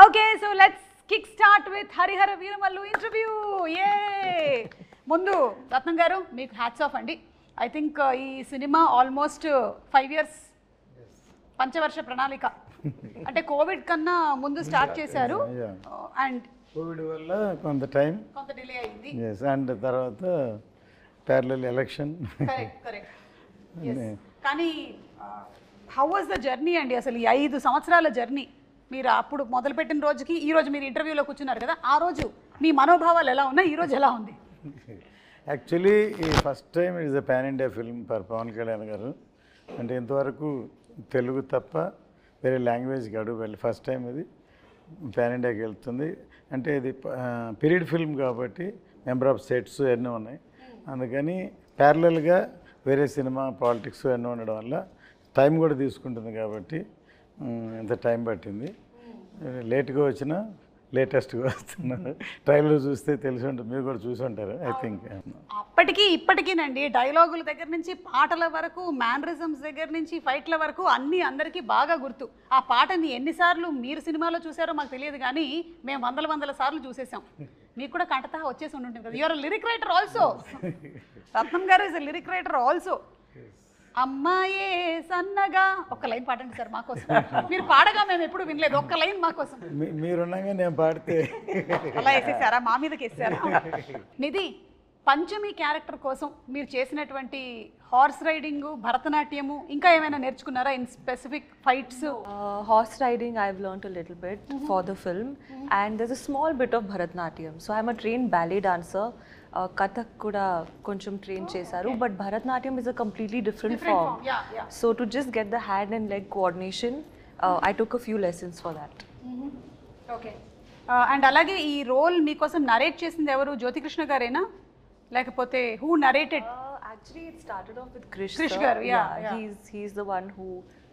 Okay, so let's kickstart with Harihara Veeramallu interview. Yay! Mundu, Ratnam garu, meeku hats off andi. I think ee cinema almost 5 years పంచవర్ష ప్రణాళిక అంటే Covid కన్నా ముందు start చేశారు and Covid వల్ల కొంత time కొంత డిలే అయింది yes అండ్ తర్వాత ప్యారలల్ ఎలక్షన్ కరెక్ట్ కానీ హౌ వాజ్ ద జర్నీ అండి అసలు ఈ 5 సంవత్సరాల జర్నీ మీరు అప్పుడు మొదలుపెట్టిన రోజుకి ఈ రోజు మీరు ఇంటర్వ్యూలో కూర్చున్నారు కదా ఆ రోజు మీ మనోభావాలు ఎలా ఉన్నాయి ఈ రోజు ఎలా ఉంది యాక్చువల్లీ ఈ first time is a pan India film for Pawan Kalyan గారు అంటే ఇంతవరకు తెలుగు తప్ప వేరే లాంగ్వేజ్కి అడుగు వెళ్ళి ఫస్ట్ టైం ఇది పాన్ ఇండియాకి వెళ్తుంది అంటే ఇది పీరియడ్ ఫిల్మ్ కాబట్టి మెంబర్ ఆఫ్ సెట్స్ ఎన్నో ఉన్నాయి అందుకని ప్యారలల్గా వేరే సినిమా పాలిటిక్స్ ఎన్నో ఉండడం వల్ల టైం కూడా తీసుకుంటుంది కాబట్టి ఇంత టైం పట్టింది లేట్గా వచ్చినా లేటెస్ట్గా వస్తున్నారు ట్రైలర్ చూస్తే తెలిసి ఉంటుంది మీరు కూడా చూసి ఉంటారు ఐ థింక్ అప్పటికి ఇప్పటికీనండి డైలాగుల దగ్గర నుంచి పాటల వరకు మ్యానరిజమ్స్ దగ్గర నుంచి ఫైట్ల వరకు అన్నీ అందరికీ బాగా గుర్తు ఆ పాటని ఎన్నిసార్లు మీరు సినిమాలో చూసారో మాకు తెలియదు కానీ మేము వందల సార్లు చూసేసాం మీకు కూడా కంటతా వచ్చేసి ఉంటుంది కదా యూఆర్ లిరిక్ రైటర్ ఆల్సో రత్నం గారు ఇస్ లిరిక్ రైటర్ ఆల్సో అమ్మాయే సన్నగా ఒక్క లైన్ పాడండి సార్ మాకోసం మీరు పాడగా మేము ఎప్పుడు వినలేదు ఒక్క లైన్ మాకోసం మీరున్నాగా నేను పాడితే అలా వేసేసారా మా మీదకి వేసారా నిధి పంచమి క్యారెక్టర్ కోసం మీరు చేసినటువంటి హార్స్ రైడింగ్ భరతనాట్యము ఇంకా ఏమైనా నేర్చుకున్నారా in specific fights horse riding I've learned a little bit for the film and there's a small bit of Bharatnatyam so I'm a trained ballet dancer Kathak kuda koncham train chesaru but Bharatnatyam is a completely different form. So to just get the hand and leg coordination I took a few lessons for that. Okay. And అలాగే ఈ role మీకోసం narrate చేసింది ఎవరు జ్యోతికృష్ణ గారేనా లేకపోతే who narrated? Actually it started off with Krish garu, yeah. He's the one who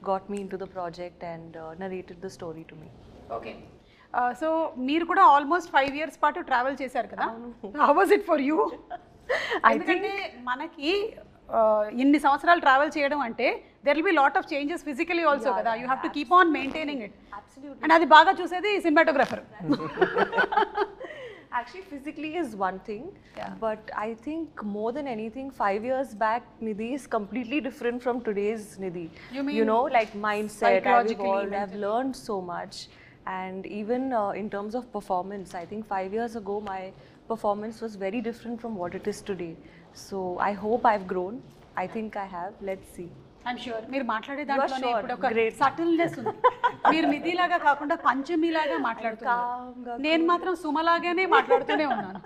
got me into the project and narrated the story to me. Okay. So మీరు కూడా almost 5 years పాటు travel చేశారు కదా how was it for you ఎందుకంటే మనకి ఇన్ని సంవత్సరాలు travel చేయడం అంటే there will be lot of changes physically also కదా you have to keep on maintaining it and అది బాగా చూసేది cinematographer Actually, physically is one thing, but I think more than anything, 5 years back, Nidhi is completely different from today's Nidhi. You know, like mindset, I've learned so much. And even in terms of performance, I think 5 years ago, my performance was very different from what it is today. So I hope I've grown. I think I have. Let's see. I'm sure. మీరు మాట్లాడే దాంట్లోనే ఇప్పుడు ఒక subtleness ఉంది మీరు నిధిలాగా కాకుండా పంచమిలాగా మాట్లాడుతున్నారు నేను మాత్రం సుమలాగానే మాట్లాడుతూనే ఉన్నాను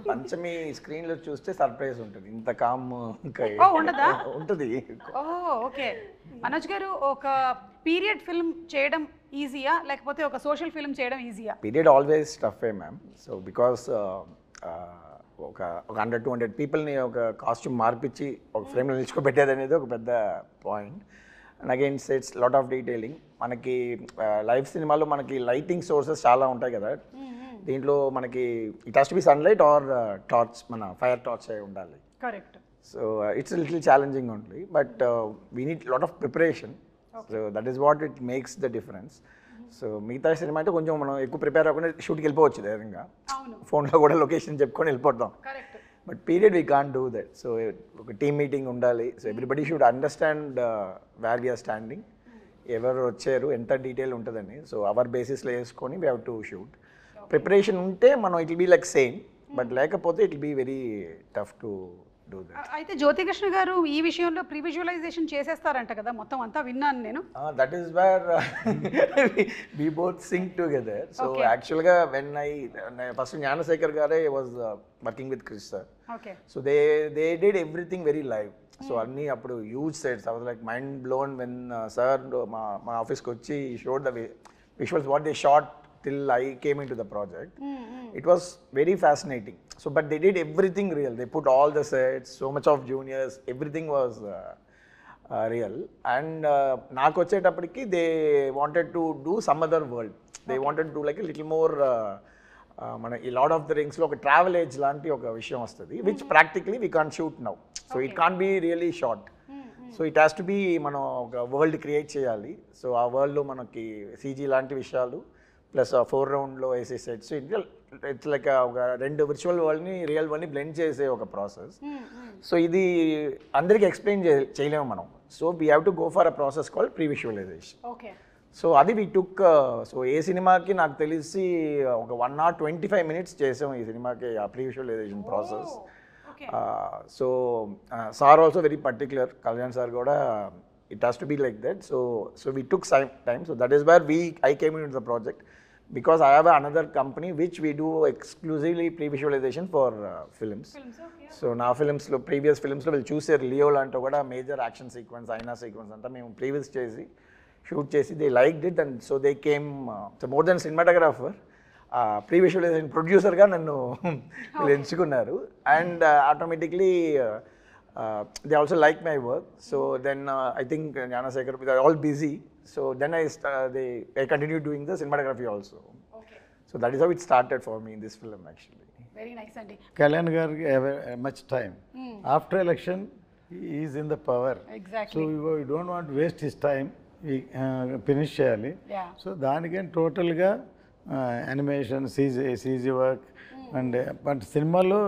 పంచమి స్క్రీన్ లో చూస్తే సర్ప్రైజ్ ఉంటుంది ఇంత కామ్ ఉండదా ఉంటుంది ఓకే మనోజ్ గారు ఒక పీరియడ్ ఫిల్మ్ చేయడం ఈజీయా లేకపోతే ఒక సోషల్ ఫిల్మ్ చేయడం ఈజీయా period always tough ma'am so because ఒక 100-200 పీపుల్ని ఒక కాస్ట్యూమ్ మార్పించి ఒక ఫ్రేమ్లో నిల్చుకోబెట్టేది అనేది ఒక పెద్ద point and again it's lot of detailing మనకి లైవ్ సినిమాలో మనకి లైటింగ్ సోర్సెస్ చాలా ఉంటాయి కదా దీంట్లో మనకి it has to be sunlight or torch మన ఫైర్ టార్చ్ అయి ఉండాలి correct so it's little challenging only but we need lot of preparation so that is what it makes the difference so మిగతా cinema అయితే కొంచెం మనం ఎక్కువ prepare అవ్వకుండా షూట్కి వెళ్ళిపోవచ్చు ధైర్యంగా ఫోన్లో కూడా లొకేషన్ చెప్పుకొని వెళ్ళిపోతాం but period we can't do that so ఒక టీమ్ మీటింగ్ ఉండాలి so everybody should understand where we are standing ఎవరు వచ్చారు ఎంత డీటెయిల్ ఉంటుందని సో అవర్ బేసిస్లో వేసుకొని we have to shoot preparation ఉంటే మనం it will be like same but లేకపోతే it will be very tough to do that అయితే జ్యోతికృష్ణ గారు ఈ విషయంలో ప్రీ విజువలైజేషన్ చేసేస్తారంట కదా మొత్తం అంతా విన్నాను నేను that is where we both sync together so యాక్చువల్గా వెన్ ఐ ఫస్ట్ జ్ఞానశేఖర్ గారే was working with Krish sir so they did everything very live so అన్నీ అప్పుడు huge sets I was like mind blown when sir మా ఆఫీస్కి వచ్చి showed the visuals what they shot till I came into the project. It was very fascinating. So, but they did everything real. They put all the sets, so much of juniors, everything was real. And naaku vachetappadiki they wanted to do some other world. They wanted to do like a little more mana ee Lord of the Rings lo oka travel age lanti oka vishayam vastadi which practically we can't shoot now. So it can't be really shot. So it has to be మనం ఒక world create చేయాలి. So ఆ వరల్డ్లో మనకి CG లాంటి విషయాలు plus ఆ 4 రౌండ్లో వేసే సెట్స్, ఇట్స్ లైక్ ఒక 2 విర్చువల్ వరల్డ్ని రియల్ వరల్డ్ని బ్లెండ్ చేసే ఒక ప్రాసెస్. సో ఇది అందరికీ ఎక్స్ప్లెయిన్ చేయలేము మనం. So we have to go for a process called pre visualization. Okay. So అది వీ టుక్. సో ఏ సినిమాకి నాకు తెలిసి ఒక 1 hour 25 minutes చేసాం ఈ సినిమాకి ఆ pre visualization process. So sir also very particular, Kalyan sir కూడా it has to be like that. So we took time. So that is where I came in the project because I have another company which we do exclusively pre-visualization for films. So na films lo previous films lo will choose Leo lanto kuda major action sequence, aina sequence anta mem previous chesi shoot chesi they liked it, and so they came. So more than cinematographer, pre-visualization producer ga nannu enchukunnaru, and automatically they also like my work. So then I think Gnanasekhar, they are all busy. So then I continued doing the cinematography also. Okay. So that is how it started for me in this film actually. Very nice andi. Kalyan gariki have much time. After election, he is in the power. Exactly. So we don't want to waste his time. We finish cheyali. Yeah. So దానికని టోటల్గా animation CG work and but సినిమాలో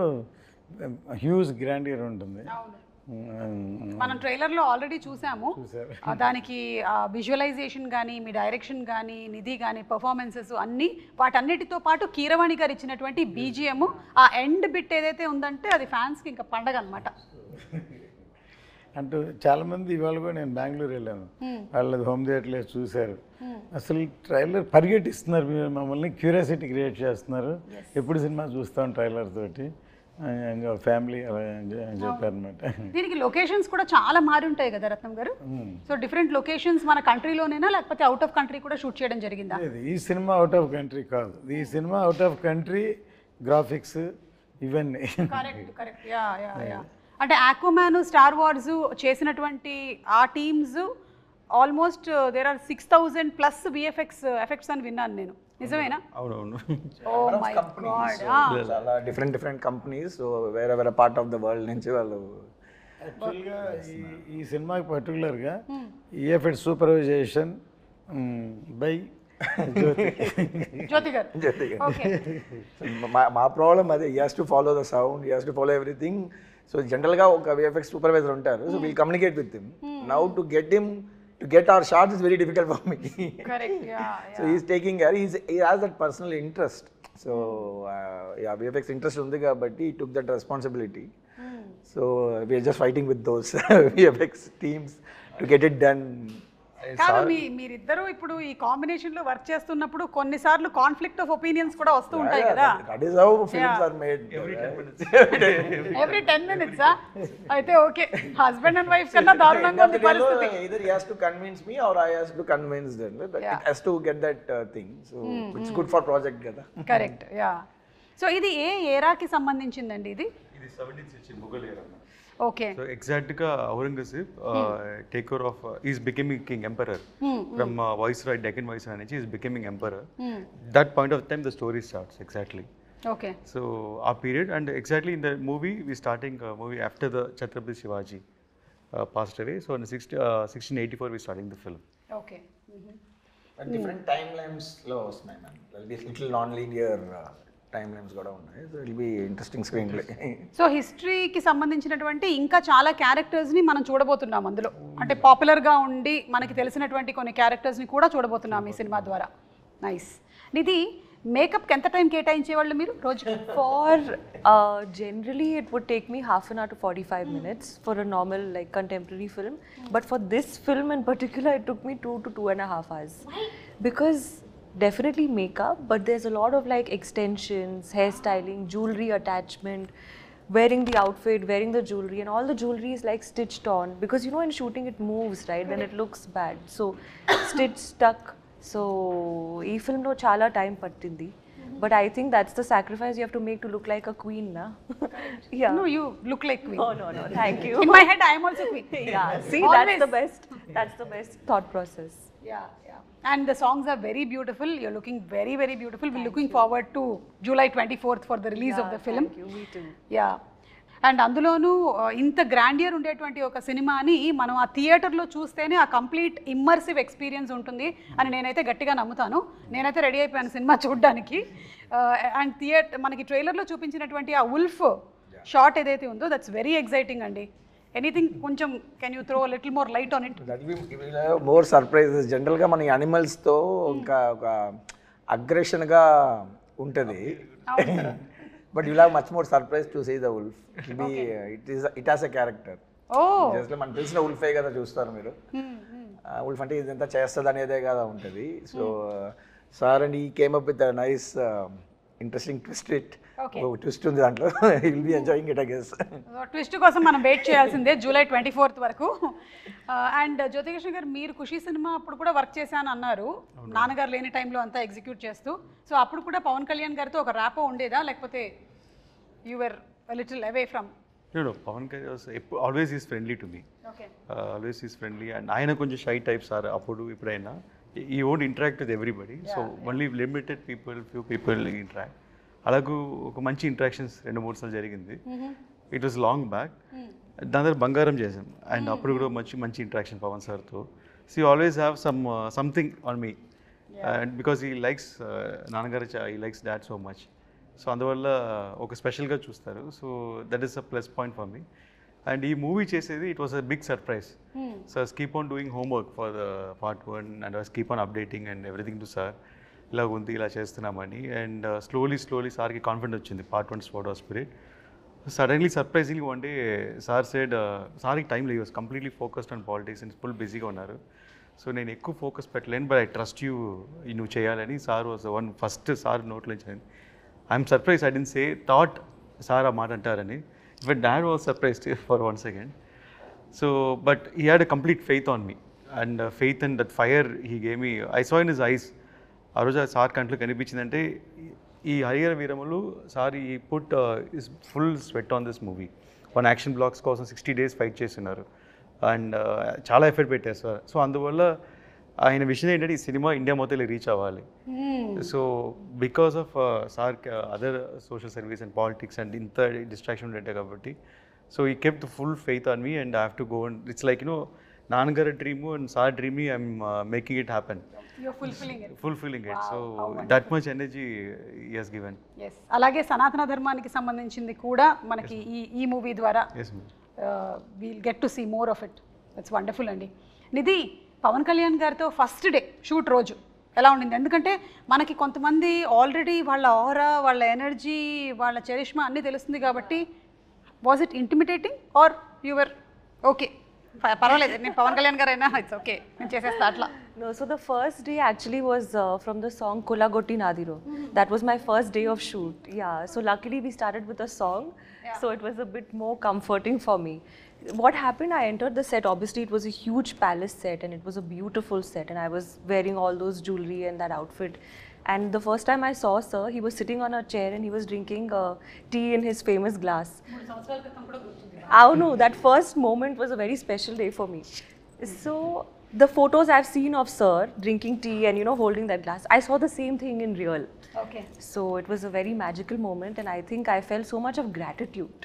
huge grandeur ఉంటుంది. మనం ట్రైలర్లో already చూసాము. దానికి visualisation కానీ, మీ direction కానీ, నిధి కానీ, పర్ఫార్మెన్సెస్ అన్నీ, వాటన్నిటితో పాటు కీరవాణి గారు ఇచ్చినటువంటి బీజిఎం, ఆ ఎండ్ బిట్ ఏదైతే ఉందంటే అది ఫ్యాన్స్కి ఇంకా పండగ అనమాట. అంటూ చాలామంది ఇవాళ కూడా నేను బెంగళూరు వెళ్ళాను, వాళ్ళది హోమ్ థియేటర్లో చూశారు. అసలు ట్రైలర్ పరిగెట్టిస్తున్నారు, మమ్మల్ని క్యూరియాసిటీ క్రియేట్ చేస్తున్నారు, ఎప్పుడు సినిమా చూస్తాం ట్రైలర్ తోటి ఫ్యామిలీ అలా చెప్పారు అనమాట. దీనికి లొకేషన్స్ కూడా చాలా మారి ఉంటాయి కదా రత్నం గారు. సో డిఫరెంట్ లొకేషన్స్ మన కంట్రీలోనేనా లేకపోతే అవుట్ ఆఫ్ కంట్రీ కూడా షూట్ చేయడం జరిగిందా? ఈ సినిమా అవుట్ ఆఫ్ కంట్రీ కాదు, ఈ cinema out of country graphics ఇవన్నీ. కరెక్ట్. యా. అంటే ఆక్వామ్యాన్, స్టార్ వార్స్ చేసినటువంటి ఆ teams almost there are 6,000+ effects అని విన్నాను నేను, నిజమేనా? అవునవును. చాలా డిఫరెంట్ కంపెనీస్ వేరే పార్ట్ ఆఫ్ ద వరల్డ్ నుంచి వాళ్ళు. యాక్చువల్గా ఈ సినిమాకి పర్టికులర్గా ఈఎఫ్ఎక్స్ సూపర్వైజేషన్ బై జ్యోతి గారు. మా ప్రాబ్లం అదే, he has to follow the sound, he has to follow everything. So జనరల్గా ఒక విఎఫ్ఎక్స్ సూపర్వైజర్ ఉంటారు, so we'll communicate with him. Now to get our shots is very difficult for me. Correct. Yeah. So he's taking care. He has that personal interest. So VFX interest undi kabatti he took that responsibility. So we are just fighting with those VFX teams to get it done. కాదు, మీరిద్దరూ ఇప్పుడు ఈ combination లో work చేస్తున్నప్పుడు కొన్నిసార్లు conflict of opinions కూడా వస్తూ ఉంటాయి కదా. That is how films are made. Every 10 minutes. అయితే ఓకే, హస్బెండ్ అండ్ వైఫ్ కన్నా దారుణంగా ఉంది పరిస్థితి. Either he has to convince me or I has to convince them. But it has to get that thing. So it's good for project కదా. Correct. Yeah. So ఇది ఏ ఏరాకి సంబంధించిందండి? ఇది 17th century Mughal era. Okay. So exactly Aurangzeb take care of is becoming king emperor from Viceroy, Deccan Viceroy, he is becoming emperor. That point of time the story starts exactly. Okay. So our period, and exactly in the movie we starting movie after the Chhatrapati Shivaji passed away. So in 1684 we starting the film. Okay. Different timelines lo vastnayi man. There will be little non-linear timelines కూడా ఉన్నాయి. So it will be interesting screenplay. So హిస్టరీకి సంబంధించినటువంటి ఇంకా చాలా క్యారెక్టర్స్ని మనం చూడబోతున్నాం అందులో. అంటే పాపులర్గా ఉండి మనకి తెలిసినటువంటి కొన్ని క్యారెక్టర్స్ని కూడా చూడబోతున్నాం ఈ సినిమా ద్వారా. నైస్. నిధి, మేకప్కి ఎంత టైం కేటాయించేవాళ్ళు మీరు రోజు? For generally it would take me half an hour to 45 minutes for a normal like contemporary film, but for this film in particular it took me 2 to 2.5 hours. Why? Because definitely makeup, but there's a lot of like extensions, hairstyling, jewelry attachment, wearing the outfit, wearing the jewelry, and all the jewelry is like stitched on, because you know in shooting it moves, right? Then it looks bad, so stitch stuck. So ee film lo chala time pattindi, but I think that's the sacrifice you have to make to look like a queen, na? Yeah. No, you look like queen. Oh no, thank you. In my head I am also queen. Yeah, see, Always. that's the best thought process. Yeah. And the songs are very beautiful. You're looking very, very beautiful. We're looking forward to July 24th for the release of the film. Thank you. Me too. Yeah. And అందులోనూ ఇంత grandeur ఉండేటువంటి ఒక సినిమాని మనం ఆ థియేటర్లో చూస్తేనే ఆ కంప్లీట్ ఇమ్మర్సివ్ ఎక్స్పీరియన్స్ ఉంటుంది అని నేనైతే గట్టిగా నమ్ముతాను. నేనైతే రెడీ అయిపోయాను సినిమా చూడడానికి. అండ్ మనకి ట్రైలర్లో చూపించినటువంటి ఆ ఉల్ఫ్ షాట్ ఏదైతే ఉందో దట్స్ వెరీ ఎక్సైటింగ్ అండి. ఎనీథింగ్ కొంచెం can you throw little more light on it? More surprises. జనరల్గా మన యానిమల్స్తో ఇంకా ఒక అగ్రెషన్గా ఉంటుంది. But you'll have much more surprise to see the wolf. It has a character. Just మనకు తెలిసిన ఉల్ఫే కదా చూస్తారు మీరు. ఉల్ఫ్ అంటే ఇదంతా చేస్తుంది అనేదే కదా ఉంటుంది. సో సార్ అండ్ ఈ came up with nice interesting twist ఉంది దాంట్లో. Will be enjoying it I guess. Twist కోసం మనం వెయిట్ చేయాల్సిందే జూలై 24th వరకు. అండ్ జ్యోతికృష్ణ గారు, మీరు ఖుషి సినిమా అప్పుడు కూడా వర్క్ చేశాను అన్నారు, నాన్నగారు లేని టైంలో అంతా ఎగ్జిక్యూట్ చేస్తూ. సో అప్పుడు కూడా పవన్ కళ్యాణ్ గారితో ఒక ర్యాపో ఉండేదా, లేకపోతే you were little away from? No, Pawan always is friendly to me. Okay. Always is friendly, and ఆయన కొంచెం షై టైప్స్ ఆర్ అప్పుడు ఇప్పుడైనా. He won't interact with everybody, so only limited people, few people interact. అలాగూ ఒక మంచి interactions 2-3 సార్లు జరిగింది. It was long back. దాని తర్వాత బంగారం చేసాం, అండ్ అప్పుడు కూడా మంచి ఇంటరాక్షన్ పవన్ సార్తో. So you always have something on me, and because he likes నాన్నగారు, he likes dad so much. So అందువల్ల ఒక స్పెషల్గా చూస్తారు. So that is a plus point for me. And ఈ మూవీ చేసేది it was a big surprise. So I keep on doing homework for the part 1 and I keep on updating and everything to sir. ఇలా ఉంది, ఇలా చేస్తున్నామని. And slowly సార్కి confident వచ్చింది part 1 sport of spirit. Suddenly surprisingly one day sir said, సార్కి time లేదు, was completely focused on politics and full బిజీగా ఉన్నారు. సో నేను ఎక్కువ ఫోకస్ పెట్టలేను, బట్ ఐ ట్రస్ట్ యూ, నువ్వు చేయాలని. Sir was one first sir నోట్లో ఇచ్చాను. I'm surprise, I didn't say thought sir ఆ మాట అంటారని. But dad was surprised for 1 second. So but he had a complete faith on me, and faith and that fire he gave me. I saw in his eyes. ఆ రోజు sir కంట్లో కనిపించిందంటే ఈ Harihara వీరములు sir ఈ put is full sweat on this movie. 1 action blocks కోసం 60 days fight చేస్తున్నారు, and చాలా effort పెట్టారు sir. So అందువల్ల ఆయన విషయం ఏంటంటే ఈ సినిమా ఇండియా మొత్తం రీచ్ అవ్వాలి. So because of sir other social service and politics and ఇంత డిస్ట్రాక్షన్ ఉండే కాబట్టి, సో ఈ kept full faith on me and I have to go. And it's like నాన్నగారి dream and sir dream, I'm making it happen. Fulfilling it. So that much energy he has given. Yes. అలాగే సనాతన ధర్మానికి సంబంధించింది కూడా మనకి ఈ movie ద్వారా we'll get to see more of it. That's wonderful అండి. నిధి, పవన్ కళ్యాణ్ గారితో ఫస్ట్ డే షూట్ రోజు ఎలా ఉండింది? ఎందుకంటే మనకి కొంతమంది ఆల్రెడీ వాళ్ళ ఆరా, వాళ్ళ ఎనర్జీ, వాళ్ళ చరిష్మా అన్నీ తెలుస్తుంది కాబట్టి, was it intimidating or your okay పర్వాలేదు నేను పవన్ కళ్యాణ్ గారు అయినా ఇట్స్ ఓకే నేను చేసేస్తా అట్లా? No, so the first day actually was from the song Kolagotti Nadiro. That was my first day of shoot. Yeah, so luckily we started with a song, so it was a bit more comforting for me. What happened, I entered the set, obviously it was a huge palace set and it was a beautiful set, and I was wearing all those jewelry and that outfit. And the first time I saw sir, he was sitting on a chair and he was drinking tea in his famous glass. Oh no, that first moment was a very special day for me. So the photos I've seen of sir drinking tea and holding that glass, I saw the same thing in real. Okay. So it was a very magical moment, and I think I felt so much of gratitude,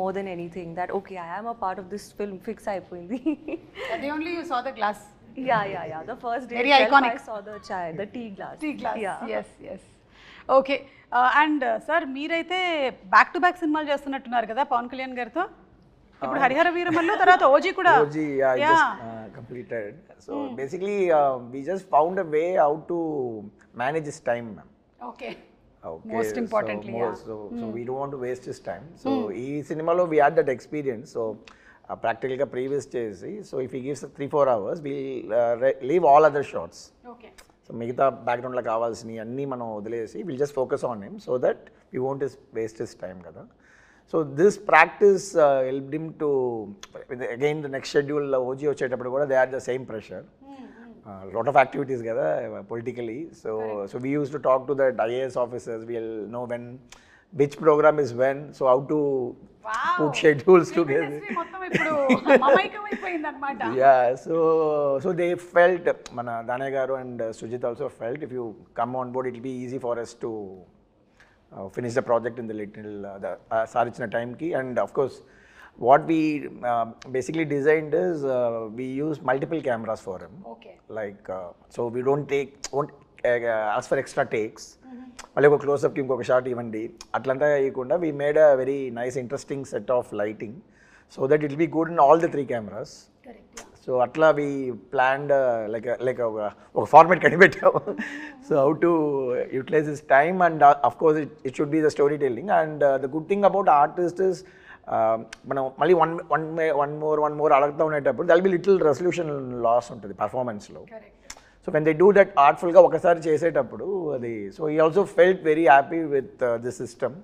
more than anything, that okay, I am a part of this film. Fix అయిపోయింది. The only you saw the glass. Yeah. The first day Very itself, iconic. I saw the tea glass. Yeah. Yes. Okay. And sir మీరైతే back to back సినిమాలు చేస్తున్నట్టున్నారు కదా పవన్ కళ్యాణ్ గారితో. ఇప్పుడు హరిహర వీరమల్లు తర్వాత OG కూడా. OG I just completed. So basically we just found a way how to manage his time, ma'am. Okay. Most importantly, so we don't want to waste his time. So ee cinemalo we had that experience. So practically ga previous chesi, so if he gives 3-4 hours, we'll leave all other shots. Okay. So మిగతా బ్యాక్గ్రౌండ్లో కావాల్సినవి అన్నీ మనం వదిలేసి we'll just focus on him so that we won't waste his time కదా. So this practice helped him to again the next schedule OG వచ్చేటప్పుడు కూడా they are the same pressure, lot of activities కదా politically. So we use to talk to that IAS officers, we'll know when which program is when, so how to put schedules together. Yeah, so they felt, mana Danay garu and Sujit also felt, if you come on board it will be easy for us to finish the project in the little sir ఇచ్చిన టైంకి. And of course what we basically designed is we use multiple cameras for him. Okay. Like so we won't ask for extra takes. మళ్ళీ ఒక క్లోజ్అప్కి ఇంకొక shot ఇవ్వండి అట్లంతా వేయకుండా we made a very nice interesting set of lighting so that it will be good in all the 3 cameras. Correct. So అట్లా we planned like ఒక format కనిపెట్టాము. So how to utilize this time and of course it should be the storytelling. And the good thing about artist is మనం మళ్ళీ one more అడుగుతూ ఉండేటప్పుడు there'll be little resolution loss ఉంటుంది పర్ఫార్మెన్స్లో. So when they do that ఆర్ట్ఫుల్గా ఒకసారి చేసేటప్పుడు అది so he also felt very happy with this system.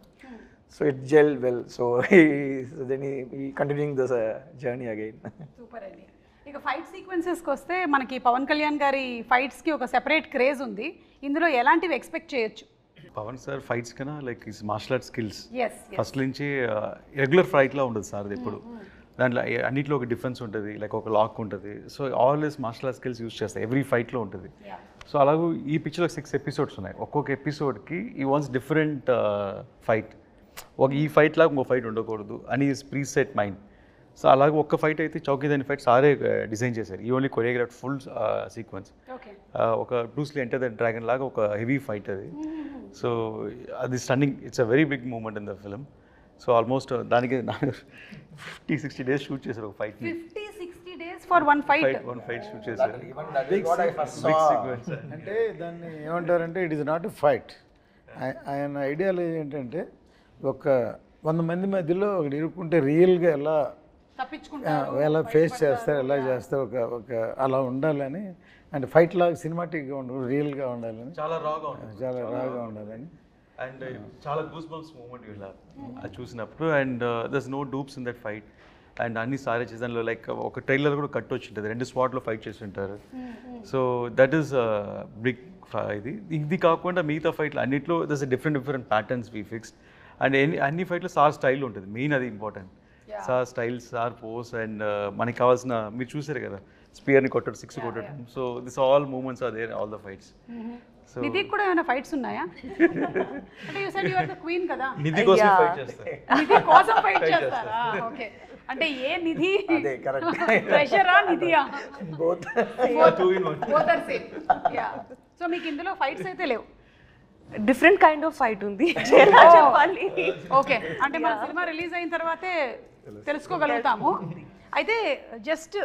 So it gel well. So then ఈ continuing this journey again. Super అండి. ఇక ఫైట్ సీక్వెన్సెస్కి వస్తే మనకి పవన్ కళ్యాణ్ గారి ఫైట్స్కి ఒక సెపరేట్ క్రేజ్ ఉంది. ఇందులో ఎలాంటివి ఎక్స్పెక్ట్ చేయొచ్చు? పవన్ సార్ ఫైట్స్ కన్నా like is martial art skills Yes. First నుంచి రెగ్యులర్ ఫైట్లా ఉండదు సార్ అది ఎప్పుడు. దాంట్లో అన్నింటిలో ఒక డిఫరెన్స్ ఉంటుంది, లైక్ ఒక లాక్ ఉంటుంది. So always martial art skills use చేస్తాయి ఎవ్రీ ఫైట్లో ఉంటుంది. సో అలాగే ఈ పిక్చర్లో 6 ఎపిసోడ్స్ ఉన్నాయి. ఒక్కొక్క ఎపిసోడ్కి ఈ వాన్స్ డిఫరెంట్ ఫైట్. ఈ ఫైట్ లాగా ఇంకో ఫైట్ ఉండకూడదు అని ప్రీ సెట్ మైండ్. సో అలాగే ఒక్క ఫైట్ అయితే చౌకీదాని ఫైట్ సారే డిజైన్ చేశారు. He only choreograph full sequence. ఒక బ్రూస్లీ ఎంటర్ ద డ్రాగన్ లాగా ఒక హెవీ ఫైట్ అది. సో అది stunning, it's a very big moment in the film. So almost దానికి 50-60 డేస్ షూట్ చేశారు ఒక ఫైట్. 50-60 days for one fight. One fight shoot చేశారు. Big sequence. అంటే దాన్ని ఏమంటారంటే it is not a fight. ఆయన ఐడియాలజీ ఏంటంటే ఒక 100 మంది మధ్యలో ఒకటి ఇరుక్కుంటే రియల్గా ఎలా ఎలా ఫేస్ చేస్తారు, ఎలా చేస్తారు, ఒక అలా ఉండాలని. అంటే ఫైట్ లాగా సినిమాటిక్గా ఉండదు, రియల్గా ఉండాలని, చాలా రాగా ఉండాలని. అండ్ చాలా గూస్ బంప్స్ మూమెంట్ వీళ్ళ అది చూసినప్పుడు. And there's no dupes in that fight. And అన్ని సారే చేసాను. లైక్ ఒక ట్రైలర్ కూడా కట్ వచ్చి ఉంటుంది, 2 స్పాట్లో ఫైట్ చేసి ఉంటారు. So that is big. ఇది కాకుండా మిగతా ఫైట్లు అన్నింటిలో there's different patterns we fixed. And అన్ని ఫైట్లో సార్ స్టైల్ ఉంటుంది, మెయిన్ అది important. Sir style, sir pose. And మనకి కావాల్సిన మీరు చూసారు కదా, స్పియర్ని కొట్టడం, 6 కొట్టడం. So this all moments are there all the fights. So Nidhi కూడా ఏమైనా ఫైట్స్ ఉన్నాయా? అంటే you said you are the queen కదా, నిధి కోసం ఫైట్ చేస్తారు. నిధి కోసం ఫైట్ చేస్తారా? ఓకే. అంటే ఏ నిధి? అదే కరెక్ట్. ప్రెషరా నిధియా? Both both are same. Yeah. So మీకు ఇందులో ఫైట్స్ అయితే లేవు? డిఫరెంట్ కైండ్ ఆఫ్ ఫైట్ ఉంది చెప్పాలి. ఓకే. అంటే మన సినిమా రిలీజ్ అయిన తర్వాతే తెలుసుకోగలుగుతాము. అయితే జస్ట్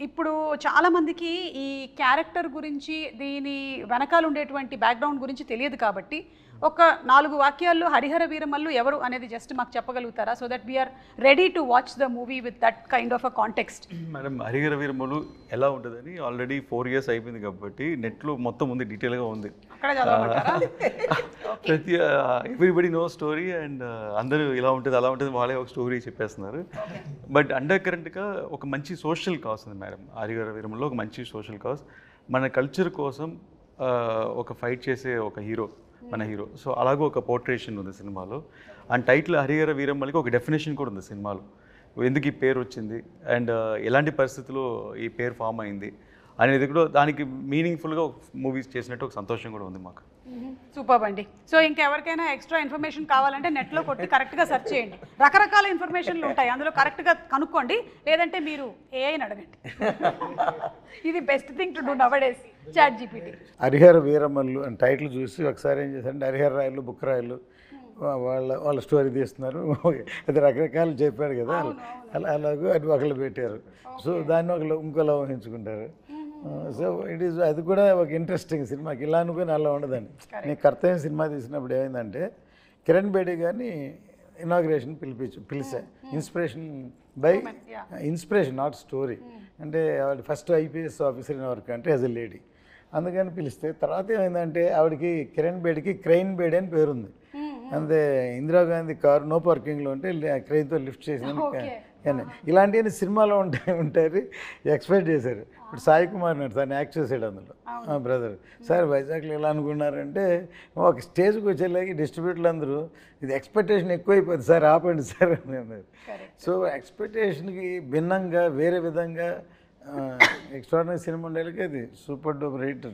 ఇప్పుడు చాలామందికి ఈ క్యారెక్టర్ గురించి, దీని వెనకాల ఉండేటువంటి బ్యాక్గ్రౌండ్ గురించి తెలియదు కాబట్టి ఒక 4 వాక్యాల్లో హరిహర వీరమల్లు ఎవరు అనేది జస్ట్ మాకు చెప్పగలుగుతారా? So that we're ready to watch the movie with that kind of a context. Madam, Harihara Veeramallu ఎలా ఉంటుందని ఆల్రెడీ 4 years అయిపోయింది కాబట్టి నెట్లో మొత్తం ఉంది, డీటెయిల్గా ఉంది. అక్కడ చదవమంటారా? ప్రతి ఎవ్రీబడి నో స్టోరీ. అండ్ అందరూ ఇలా ఉంటుంది అలా ఉంటుంది వాళ్ళే ఒక స్టోరీ చెప్పేస్తున్నారు. బట్ అండర్ కరెంట్గా ఒక మంచి సోషల్ కాజ్ ఉంది మేడం. హరిహర వీరమల్లో ఒక మంచి సోషల్ కాజ్, మన కల్చర్ కోసం ఒక ఫైట్ చేసే ఒక హీరో, మన హీరో. సో అలాగే ఒక పోర్ట్రేషన్ ఉంది సినిమాలో. అండ్ టైటిల్ హరిహర వీరమల్లికి ఒక డెఫినేషన్ కూడా ఉంది సినిమాలో, ఎందుకు ఈ పేరు వచ్చింది అండ్ ఎలాంటి పరిస్థితుల్లో ఈ పేరు ఫామ్ అయింది అనేది కూడా దానికి మీనింగ్ఫుల్గా మూవీస్ చేసినట్టు ఒక సంతోషం కూడా ఉంది మాకు. సూపర్ అండి. సో ఇంకెవరికైనా ఎక్స్ట్రా ఇన్ఫర్మేషన్ కావాలంటే నెట్లో కొట్టి కరెక్ట్గా సెర్చ్ చేయండి. రకరకాల ఇన్ఫర్మేషన్లు ఉంటాయి, అందులో కరెక్ట్గా కనుక్కోండి. లేదంటే మీరు ఏఐని అడగండి. ఇది best thing to do nowadays, ChatGPT. Harihara Veeramallu అని టైటిల్ చూసి ఒకసారి ఏం చేశారంటే హరిహర రాయలు, బుక్ రాయలు వాళ్ళ స్టోరీ తీస్తున్నారు. అది రకరకాలు చెప్పాడు కదా, అలాగే అది ఒకళ్ళు పెట్టారు. సో దాన్ని ఒకళ్ళు ఇంకోలా ఊహించుకుంటారు. సో ఇట్ ఈస్, అది కూడా ఒక ఇంట్రెస్టింగ్ సినిమాకి. ఇలా అనుకుని అలా ఉండదండి. నేను కర్తవ్యం సినిమా తీసినప్పుడు ఏమైందంటే కిరణ్ బేడి గారిని ఇనాగ్రేషన్ పిలిచా. Inspiration not story. అంటే ఆవిడ first IPS officer in work అంటే యాజ్ ఎ లేడీ, అందుకని పిలిస్తే తర్వాత ఏమైందంటే ఆవిడకి కిరణ్ బేడికి క్రెయిన్ బేడి అని పేరుంది. అంతే, ఇందిరాగాంధీ కారు నో పార్కింగ్లో ఉంటే క్రెయిన్తో లిఫ్ట్ చేసిన కానీ ఇలాంటివన్నీ సినిమాలో ఉంటాయి ఎక్స్పెక్ట్ చేశారు. ఇప్పుడు సాయి కుమార్ నాడు తను యాక్ట్ చేసాడు అందులో, బ్రదర్. సార్ వైజాగ్లో ఎలా అనుకున్నారంటే ఒక స్టేజ్కి వచ్చేలాగి డిస్ట్రిబ్యూటర్లు అందరూ ఇది ఎక్స్పెక్టేషన్ ఎక్కువైపోతుంది సార్, ఆపండి సార్ అని అన్నారు. సో ఎక్స్పెక్టేషన్కి భిన్నంగా వేరే విధంగా ఎక్స్ట్రాడినరీ సినిమా ఉండేకి అది సూపర్ డూపర్ హిట్.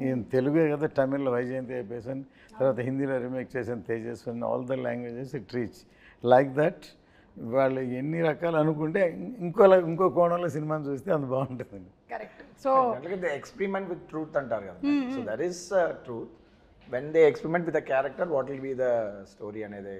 ఈయన తెలుగే కదా, తమిళ్లో వైజయంతి అయిపోయాను, తర్వాత హిందీలో రీమేక్ చేసిన Tejaswi, all the languages it reach like that. వాళ్ళు ఎన్ని రకాలు అనుకుంటే ఇంకో కోణంలో సినిమాని చూస్తే అంత బాగుంటుందండి. Correct. So the experiment with truth అంటారు కదా, so that is truth. When they experiment with the character what will be the story అనేది.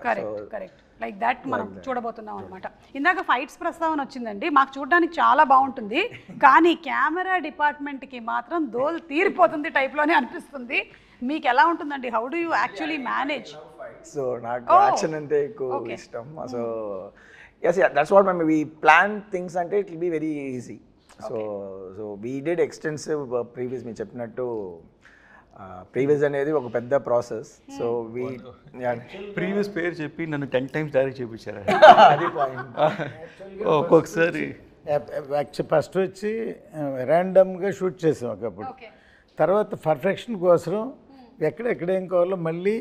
కరెక్ట్ లైక్ దట్ మనం చూడబోతున్నాం అనమాట. ఇందాక ఫైట్స్ ప్రస్తావన వచ్చిందండి, మాకు చూడడానికి చాలా బాగుంటుంది, కానీ కెమెరా డిపార్ట్మెంట్కి మాత్రం దోల్ తీరిపోతుంది టైప్లోనే అనిపిస్తుంది. మీకు ఎలా ఉంటుందండి? How do you actually manage? So నాకు యాక్షన్ అంటే ఎక్కువ ఇష్టం. So yes, that's what we plan things అంటే it will be very easy. So we did extensive previous, మీరు చెప్పినట్టు ప్రీవియస్ అనేది ఒక పెద్ద ప్రాసెస్. సో వీ ప్రీవియస్ పేరు చెప్పి నన్ను 10 times డైరెక్ట్ చేయించారు. అది పాయింట్. ఒక్కొక్కసారి ఫస్ట్ వచ్చి ర్యాండమ్గా షూట్ చేసాం ఒకప్పుడు, తర్వాత పర్ఫెక్షన్ కోసం ఎక్కడెక్కడ ఏం కావాలో మళ్ళీ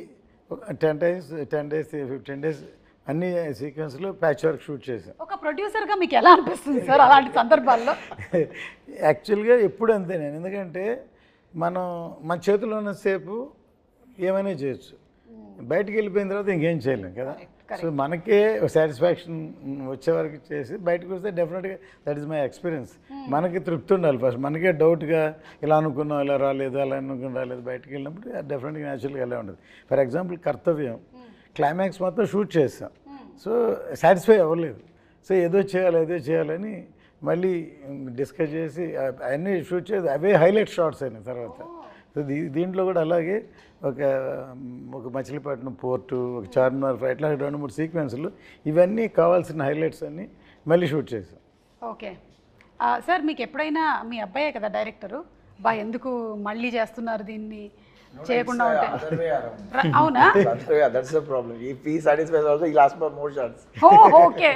10 days 15 days అన్ని సీక్వెన్స్లో ప్యాచ్ వర్క్ షూట్ చేసాం. ఒక ప్రొడ్యూసర్గా మీకు ఎలా అనిపిస్తుంది సార్ అలాంటి సందర్భాల్లో? యాక్చువల్గా ఎప్పుడు అంతే నేను, ఎందుకంటే మన చేతిలో ఉన్నసేపు ఏమైనా చేయొచ్చు, బయటికి వెళ్ళిపోయిన తర్వాత ఇంకేం చేయలేం కదా. సో మనకే సాటిస్ఫాక్షన్ వచ్చే వరకు చేసి బయటకు వస్తే డెఫినెట్గా దట్ ఈస్ మై ఎక్స్పీరియన్స్. మనకి తృప్తి ఉండాలి ఫస్ట్, మనకే డౌట్గా ఇలా అనుకున్నాం ఇలా రాలేదు అలా అనుకుని రాలేదు, బయటకు వెళ్ళినప్పుడు డెఫినెట్గా న్యాచురల్గా ఎలా ఉండదు. ఫర్ ఎగ్జాంపుల్ కర్తవ్యం క్లైమాక్స్ మొత్తం షూట్ చేస్తాం, సో సాటిస్ఫై అవ్వలేదు, సో ఏదో చేయాలని మళ్ళీ డిస్కస్ చేసి అవన్నీ షూట్ చేసి అవే హైలైట్ షాట్స్ అయినాయి తర్వాత. సో దీంట్లో కూడా అలాగే ఒక మచిలీపట్నం పోర్టు, ఒక చార్మినార్ ఫ్లైట్, ఇట్లా 2-3 సీక్వెన్స్లు ఇవన్నీ కావాల్సిన హైలైట్స్ అన్నీ మళ్ళీ షూట్ చేసాం. ఓకే సార్, మీకు ఎప్పుడైనా మీ అబ్బాయే కదా డైరెక్టరు, ఎందుకు మళ్ళీ చేస్తున్నారు దీన్ని చేయకుండా ఉంటే? అవునా? That's the problem. If he satisfies also, he'll ask for more shots. Okay.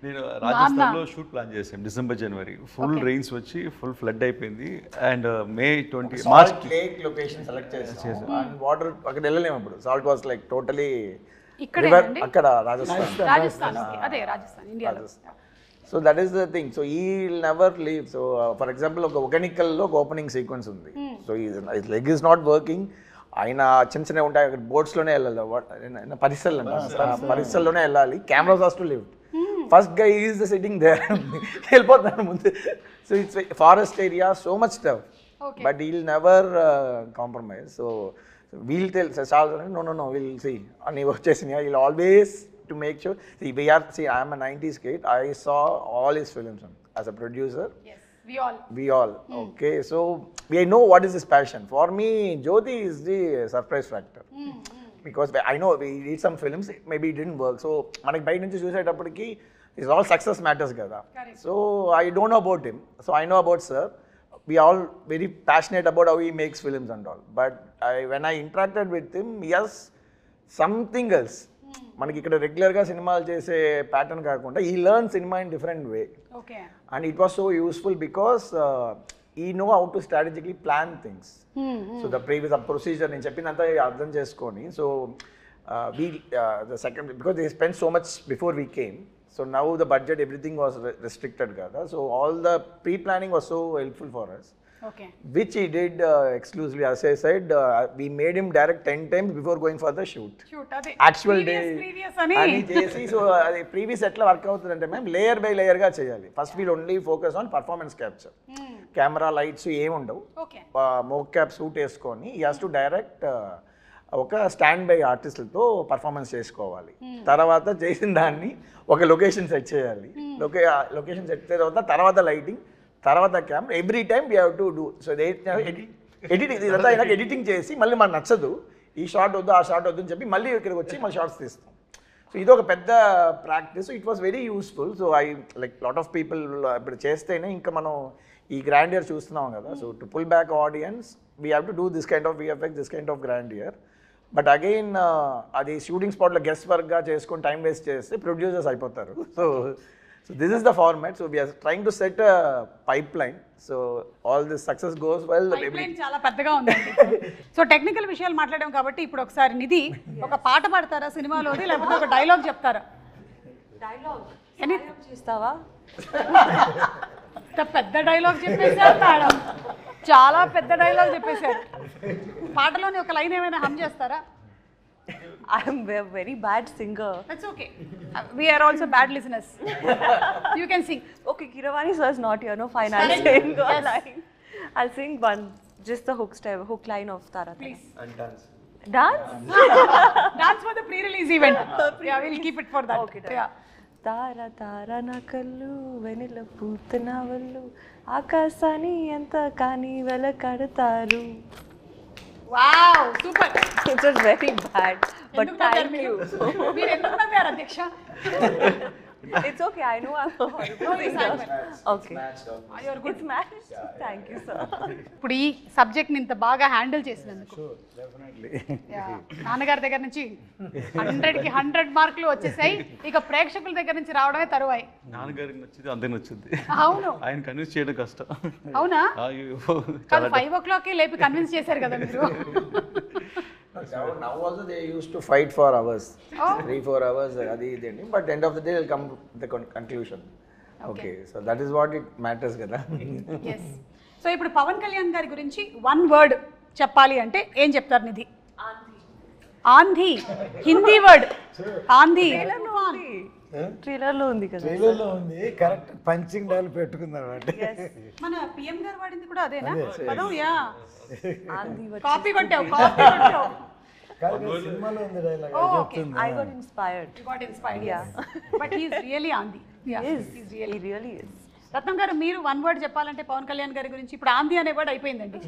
నేను రాజస్థాన్లో షూట్ ప్లాన్ చేసాం డిసెంబర్ జనవరి, ఫుల్ రెయిన్స్ వచ్చి ఫుల్ ఫ్లడ్ అయిపోయింది. And May 20 March lake location select చేసాం. అండ్ వాటర్ అక్కడ వెళ్ళలేము, అప్పుడు సాల్ట్ వాస్ లైక్ టోటలీ అక్కడ రాజస్థాన్, అదే రాజస్థాన్ ఇండియాలో. So that is the thing. So he will never leave. So for example ఒక ఒగనికల్లో ఒక ఓపెనింగ్ సీక్వెన్స్ ఉంది. So leg is not working, ఆయన చిన్న ఉంటాయి అక్కడ బోట్స్లోనే వెళ్ళాలి, పరిసల్లోనే వెళ్ళాలి, cameras has to live. First guy is the sitting there, వెళ్ళిపోతాను ముందు. So it's forest area, so much stuff, but he will never compromise. So we'll tell no we'll see అని వచ్చేసినాయి. We'll always to make sure, I am a 90s kid, I saw all his films as a producer. Yes, we all. Okay, so we know what is his passion. For me, Jyoti is the surprise factor. Because I know we did some films, maybe it didn't work, so manaki bhai nunchi chusettappudiki is all success matters kada. So I don't know about him, so I know about sir. We are all very passionate about how he makes films and all, but when I interacted with him, yes, something else. మనకి ఇక్కడ రెగ్యులర్గా సినిమాలు చేసే pattern కాకుండా he learn సినిమా in different way. And it was so useful because he know how to strategically plan things. So the previous procedure నేను చెప్పిందంతా అర్థం చేసుకొని, so the second because they spend so much before we came, so now the budget everything was restricted కదా, so all the pre planning was so helpful for us. Okay. Which he did exclusively. As I said, we made him direct 10 times before going for the shoot. Actual day. Ani chesi, so previous etla work avutundante ma'am, layer by layer ga cheyali. First we'll only focus on performance capture. Camera lights em undavu. Okay. Mocap suit esకొని he has to direct ఒక stand by ఆర్టిస్టులతో performance చేసుకోవాలి. తర్వాత చేసిన దాన్ని ఒక location set చేయాలి. Location set చేసిన తర్వాత lighting, తర్వాత camera, every time we have to do. So editing ఇదంతా అయినాక ఎడిటింగ్ చేసి మళ్ళీ మనకు నచ్చదు, ఈ షార్ట్ వద్దు ఆ షార్ట్ వద్దు అని చెప్పి మళ్ళీ ఇక్కడికి వచ్చి మళ్ళీ షార్ట్స్ తీస్తాం. సో ఇది ఒక పెద్ద practice. It was very useful. So I like lot of people ఇప్పుడు చేస్తేనే ఇంకా మనం ఈ గ్రాండియర్ చూస్తున్నాం కదా. So to pull back audience we have to do this kind of VFX, this kind of grandeur. But again అది shooting స్పాట్లో guest వర్క్గా చేసుకొని టైం వేస్ట్ చేస్తే ప్రొడ్యూసర్స్ అయిపోతారు. So this is the format. So we are trying to set a pipeline. So all this success goes well. Pipeline చాలా పెద్దగా ఉందండి. So technical విషయాలు మాట్లాడాం కాబట్టి ఇప్పుడు ఒకసారి నిధి ఒక పాట పాడతారా సినిమాలోది, లేకపోతే ఒక డైలాగ్ చెప్తారా? ఎనీ చేస్తావా? ఇంత పెద్ద డైలాగ్ చెప్పేశారు మేడం, చాలా పెద్ద డైలాగ్ చెప్పేశారు. పాటలోని ఒక లైన్ ఏమైనా హమ్ చేస్తారా? I'm a very bad singer. That's okay. We are also bad listeners. You can sing. Okay, Kiravani sir is not here. No, fine. I'll Correct. sing a Yes. line. I'll sing one, just the hook line of Tara. Please. And dance. Dance? Dance for the pre-release event. Yeah, we'll keep it for that. Okay, done. Yeah. తార తార నా కళ్ళు వెనిల పూత నా వల్లు ఆకాశాన్ని ఎంత కానీ వెలకడతారు. Wow, super. It was very bad, but ఎందుకు నవ్వారు thank మీరు? you. మీరు ఎందుకు నవ్వారు అధ్యక్ష? It's okay. I know I'm a horrible singer. Okay. You're good. It's matched. Thank you, sir. ఇప్పుడు ఈ సబ్జెక్ట్ని ఇంత బాగా హ్యాండిల్ చేసినందుకు డెఫినెట్లీ. Yeah. నాన్నగారి దగ్గర నుంచి 100కి 100 మార్కులు వచ్చేసాయి. ఇక ప్రేక్షకుల దగ్గర నుంచి రావడమే తరువాయి. నాన్నగారికి నచ్చింది అందరికి నచ్చింది. అవును. ఆయన కన్విన్స్ చేయడం కష్టం. అవునా? అయ్యో, కాదు 5 o'clock లేపి కన్విన్స్ చేశారు కదా మీరు. Now also they used to fight for hours, Oh. 3-4 hours. But end of the day they'll come to the conclusion. Okay, so that is what it matters, kada. Yes. So ఇప్పుడు పవన్ కళ్యాణ్ గారి గురించి 1 word చెప్పాలి అంటే ఏం చెప్తారు నిధి? ఆంధీ. Hindi word ఆంధీ. Trailer లో ఉంది కదా. ట్రైలర్లో ఉంది, కరెక్ట్ పంచింగ్ డైల్ పెట్టుకున్నారు అంటే. మన పిఎం గారు వాడింది కూడా అదేనా పదం? యా, ఆంధీ కాపీ కొట్టావు. సినిమాలో ఉంది dialogue okay, I got inspired. You got inspired. Yeah, but he is really aandhi. Yeah, He రియల్లీ. really is. రత్నం గారు మీరు 1 word చెప్పాలంటే పవన్ కళ్యాణ్ గారి గురించి ఇప్పుడు ఆంధీ అనే వర్డ్ అయిపోయిందండి.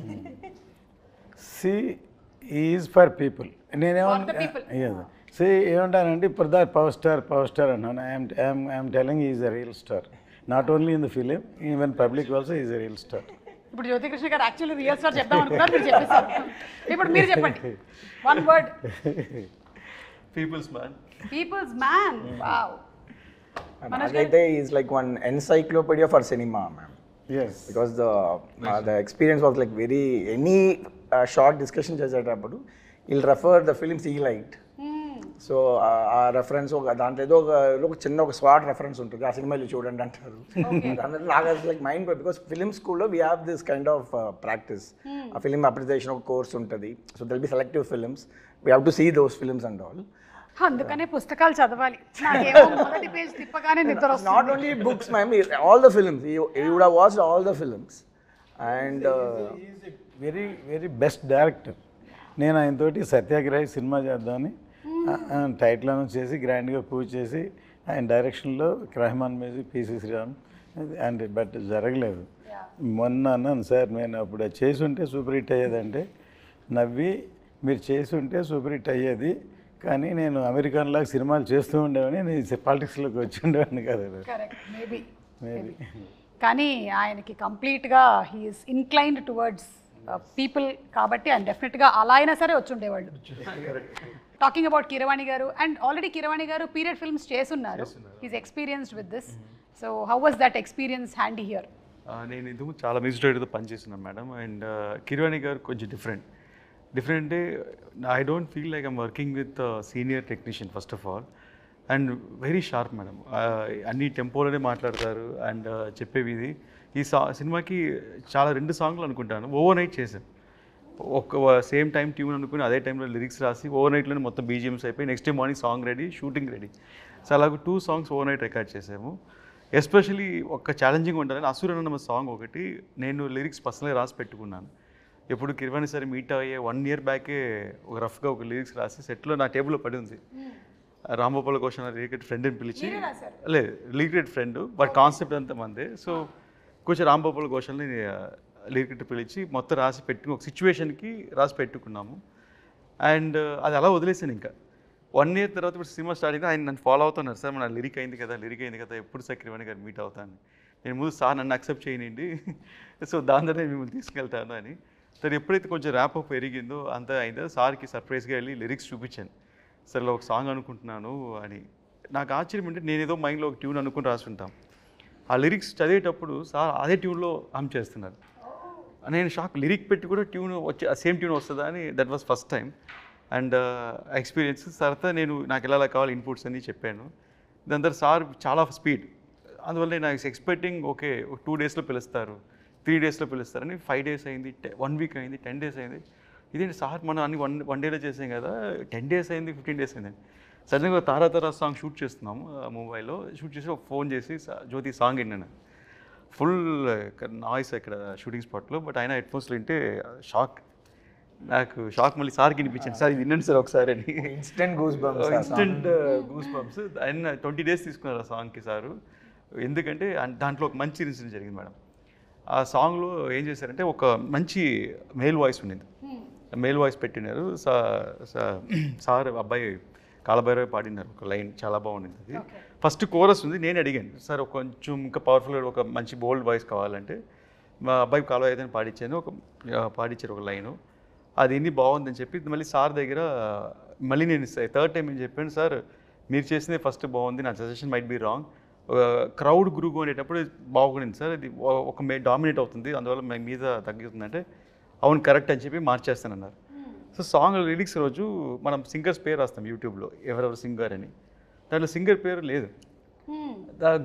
See is for people. For the people. నేనేమన్నా సి ఏమంటానంటే ఇప్పుడు దా పవర్ స్టార్ అన్నాను. I'm telling is a real star, not only in the film, even public also is a real star. ఇప్పుడు జ్యోతికృష్ణ గారు యాక్చువల్లీ రియల్ స్టార్ చెప్దాం అనుకున్నారు, మీరు చెప్పేశారు. ఇప్పుడు మీరు చెప్పండి 1 word. People's man. People's man. Wow. Naagaite is like one encyclopedia for cinema, ma'am. Yes. Because the experience was like very, any short discussion చేసేటప్పుడు he'll refer the films he liked. So ఆ reference దాంట్లో ఏదో ఒక చిన్న ఒక swat reference ఉంటుంది, ఆ సినిమాలు చూడండి అంటారు. దాంట్లో నాకు లైక్ మైండ్, బికాస్ ఫిలిం స్కూల్లో we have this kind of practice. ఆ ఫిలిం అప్రిసియేషన్ ఒక కోర్స్ ఉంటుంది. So they'll be selective films, we have to see those films and all. అందుకనే పుస్తకాలు చదవాలి. నాకేమో మొదటి పేజ్ తిప్పగానే నిద్ర వస్తుంది. Not only books, ma'am, all the films. You would have watched all the films. And very very best director. నేను ఆయనతోటి Satyagrahi cinema చేద్దామని టైటిల్ అనౌన్స్ చేసి గ్రాండ్గా పూజ చేసి ఆయన డైరెక్షన్లో Rahman music, PC Sreeram and but జరగలేదు. మొన్న అన్నాను సార్, నేను అప్పుడు అది చేసి ఉంటే సూపర్ హిట్ అయ్యేదంటే నవ్వి, మీరు చేసి ఉంటే సూపర్ హిట్ అయ్యేది, కానీ నేను అమెరికన్లాగా సినిమాలు చేస్తూ ఉండేవాడిని, నేను పాలిటిక్స్లోకి వచ్చి ఉండేవాడిని కదా. Correct, maybe. మేబీ. కానీ ఆయనకి కంప్లీట్గా హీఈస్ ఇన్క్లైన్డ్ టువర్డ్స్ పీపుల్ కాబట్టి ఆయన డెఫినెట్గా అలా అయినా సరే వచ్చి ఉండేవాళ్ళు. టాకింగ్ అబౌట్ కీరవాణి గారు, అండ్ ఆల్రెడీ కీరవాణి గారు పీరియడ్ ఫిల్మ్స్ చేస్తున్నారు. He's experienced with this. So how was that experience handy here? నేను ఇందుకు చాలా మ్యూజిక్ డైరెక్టర్తో పనిచేస్తున్నాను మేడం. అండ్ కిరవాణి గారు కొంచెం డిఫరెంట్ అంటే I don't feel like I'm working with senior technician first of all. And very sharp madam, అన్ని టెంపోలోనే మాట్లాడతారు. And చెప్పేవి ఇది ఈ సినిమాకి చాలా 2 సాంగ్లు అనుకుంటాను ఓవర్ నైట్ చేశాను. ఒక సేమ్ టైం ట్యూన్ అనుకుని అదే టైంలో లిరిక్స్ రాసి ఓవర్ నైట్లోనే మొత్తం బీజిఎమ్స్ అయిపోయి next day morning song ready, shooting ready. So అలాగ 2 songs ఓవర్ నైట్ రికార్డ్ చేసాము. ఎస్పెషలీ ఒక ఛాలెంజింగ్ ఉంటుందని అసురన్న సాంగ్ ఒకటి నేను లిరిక్స్ పర్సనల్గా రాసి పెట్టుకున్నాను. ఎప్పుడు కిరవాణి సరే మీట్ అయ్యే 1 year బ్యాకే ఒక రఫ్గా ఒక లిరిక్స్ రాసి సెట్లో నా టేబుల్లో పడి ఉంది. రాంగోపాల్ ఘోష్ లిరికెట్ ఫ్రెండ్ని పిలిచి, లేదు లిరికెట్ ఫ్రెండ్ బట్ కాన్సెప్ట్ అంతా మందే. సో కొంచెం రాంగోపాల్ ఘోష్ని లిరికెట్ పిలిచి మొత్తం రాసి పెట్టుకుని ఒక సిచ్యువేషన్కి రాసి పెట్టుకున్నాము. అండ్ అది అలా వదిలేసాను. ఇంకా 1 year తర్వాత ఇప్పుడు సినిమా స్టార్ట్ అయితే ఆయన నన్ను ఫాలో అవుతున్నారు. సార్ మన లిరిక్ అయింది కదా ఎప్పుడు సార్ కిరవాణి గారు మీట్ అవుతాను. నేను ముందు సార్ నన్ను అక్సెప్ట్ చేయనండి, సో దాని ద్వారా నేను మిమ్మల్ని తీసుకెళ్తాను అని. సరే ఎప్పుడైతే కొంచెం ర్యాప్ అప్ పెరిగిందో అంతా అయిందో సార్కి సర్ప్రైజ్గా వెళ్ళి లిరిక్స్ చూపించాను. సరే ఒక సాంగ్ అనుకుంటున్నాను అని. నాకు ఆశ్చర్యం అంటే నేను ఏదో మైండ్లో ఒక ట్యూన్ అనుకుని రాసుంటాం, ఆ లిరిక్స్ చదివేటప్పుడు సార్ అదే ట్యూన్లో హమ్ చేస్తున్నారు. నేను షాక్, లిరిక్ పెట్టి కూడా ట్యూన్ వచ్చే సేమ్ ట్యూన్ వస్తుందా అని. That was first time. And experience తర్వాత నాకు ఎలా కావాలి ఇన్పుట్స్ అని చెప్పాను. దాని తర్వాత సార్ చాలా స్పీడ్, అందువల్ల నేను ఎక్స్పెక్టింగ్ ఓకే 2 డేస్లో పిలుస్తారు, 3 డేస్లో పిలుస్తారని 5 డేస్ అయింది, 1 వీక్ అయింది, 10 డేస్ అయింది. ఇదేంటి సార్ మనం అన్ని వన్ డేలో చేసాం కదా, 10 డేస్ అయింది, 15 డేస్ అయింది. సడన్గా తారా తారా సాంగ్ షూట్ చేస్తున్నాము ముంబైలో. షూట్ చేసి ఒక ఫోన్ చేసి జ్యోతి సాంగ్ విన్నాను. ఫుల్ నాయిస్ ఇక్కడ షూటింగ్ స్పాట్లో, బట్ ఆయన హెడ్ ఫోన్స్లో వింటే షాక్. నాకు షాక్ మళ్ళీ సార్కి వినిపించాను, సార్ ఇది వినండి సార్ ఒకసారి అని. Instant goose bumps. ఆయన 20 డేస్ తీసుకున్నారు ఆ సాంగ్కి సారు. ఎందుకంటే దాంట్లో ఒక మంచి ఇన్సిడెంట్ జరిగింది మేడం. ఆ సాంగ్లో ఏం చేశారంటే ఒక మంచి మేల్ వాయిస్ ఉండింది, మేల్ వాయిస్ పెట్టినారు. సార్ అబ్బాయి కాలభైరవి పాడినారు ఒక లైన్, చాలా బాగుండింది అది. ఫస్ట్ కోరస్ ఉంది, నేను అడిగాను సార్ కొంచెం ఇంకా పవర్ఫుల్గా ఒక మంచి బోల్డ్ వాయిస్ కావాలంటే మా అబ్బాయి కాలభైరవి పాడించాను, పాడించారు ఒక లైను. అది ఎన్ని బాగుందని చెప్పి మళ్ళీ సార్ దగ్గర మళ్ళీ నేను 3rd టైం ఏం చెప్పాను, సార్ మీరు చేసిందే ఫస్ట్ బాగుంది, నా suggestion might be wrong, crowd గురుగు అనేటప్పుడు బాగుండింది సార్, ఇది ఒక డామినేట్ అవుతుంది, అందువల్ల మీద తగ్గుతుందంటే అవును కరెక్ట్ అని చెప్పి మార్చేస్తానన్నారు. సో సాంగ్ లిరిక్స్ రోజు మనం సింగర్స్ పేరు రాస్తాం యూట్యూబ్లో, ఎవరెవరు సింగర్ అని. దాంట్లో సింగర్ పేరు లేదు,